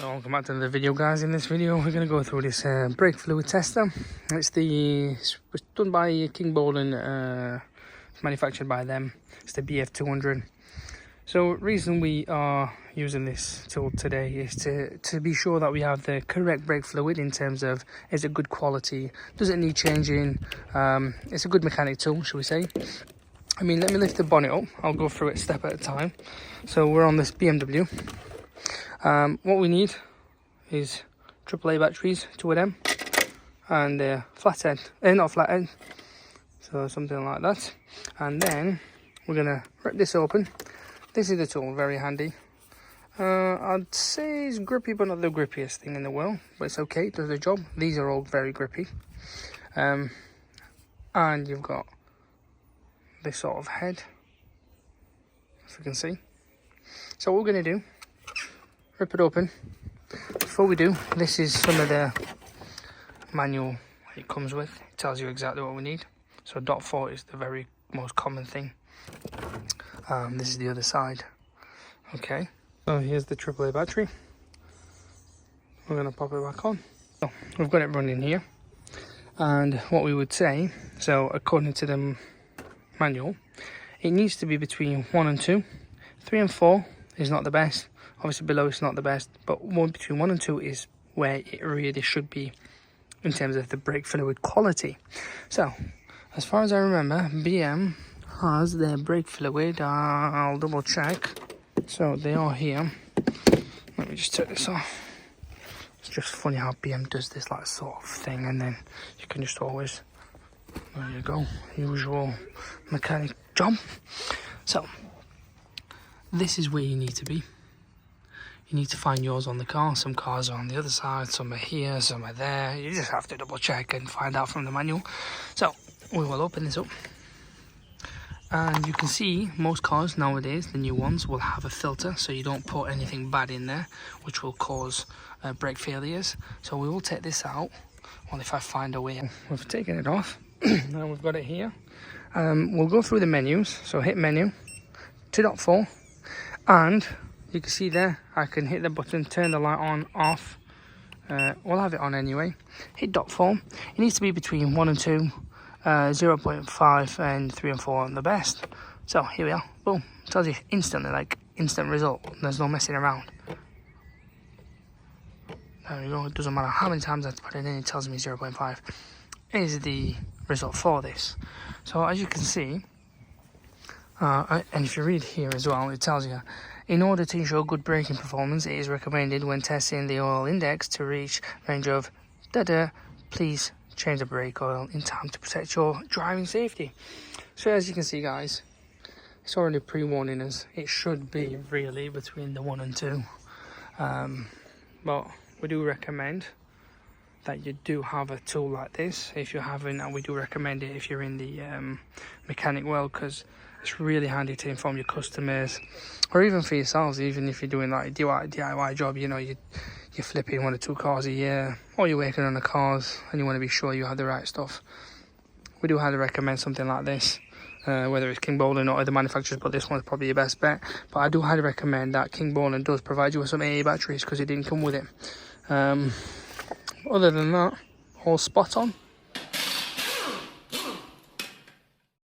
Welcome back to the video, guys. In this video we're going to go through this brake fluid tester. It's done by Kingbolen, it's manufactured by them. It's the BF200. So reason we are using this tool today is to be sure that we have the correct brake fluid in terms of, is it good quality, does it need changing, it's a good mechanic tool, shall we say. I mean, let me lift the bonnet up, I'll go through it step at a time. So we're on this BMW. What we need is AAA batteries, 2 of them, and flathead, not flathead, so something like that. And then we're gonna rip this open. This is the tool, very handy. I'd say it's grippy, but not the grippiest thing in the world, but it's okay, it does the job. These are all very grippy. And you've got this sort of head, if you can see. So what we're gonna do, rip it open. Before we do, this is some of the manual it comes with. It tells you exactly what we need. So .4 is the very most common thing. This is the other side. Okay, so here's the AAA battery. We're going to pop it back on. So we've got it running here. And what we would say, so according to the manual, it needs to be between 1 and 2. 3 and 4 is not the best. Obviously below it's not the best, but between 1 and 2 is where it really should be in terms of the brake fluid quality. So as far as I remember, BM has their brake fluid. I'll double check. So they are here. Let me just take this off. It's just funny how BM does this like sort of thing, and then you can just always, there you go, usual mechanic job. So this is where you need to be. You need to find yours on the car. Some cars are on the other side, some are here, some are there. You just have to double check and find out from the manual. So we will open this up. And you can see most cars nowadays, the new ones, will have a filter, so you don't put anything bad in there, which will cause brake failures. So we will take this out, well, if I find a way. We've taken it off, and we've got it here. We'll go through the menus. So hit menu, 2.4, and you can see there, I can hit the button, turn the light on, off. We'll have it on anyway. Hit .4. It needs to be between 1 and 2, 0.5 and 3 and 4 on the best. So here we are. Boom. Tells you instantly, like instant result. There's no messing around. There we go. It doesn't matter how many times I put it in, it tells me 0.5 is the result for this. So as you can see, and if you read here as well, it tells you, in order to ensure good braking performance, it is recommended when testing the oil index to reach range of please change the brake oil in time to protect your driving safety. So as you can see, guys, it's already pre-warning us. It should be really between the 1 and 2. But we do recommend that you do have a tool like this. If you haven't, and we do recommend it if you're in the mechanic world, because it's really handy to inform your customers, or even for yourselves, even if you're doing like a DIY job, you know, you're flipping 1 or 2 cars a year, or you're working on the cars and you want to be sure you have the right stuff. We do highly recommend something like this, whether it's Kingbolen or other manufacturers, but this one's probably your best bet. But I do highly recommend that Kingbolen does provide you with some AA batteries, because it didn't come with it. Other than that, all spot on.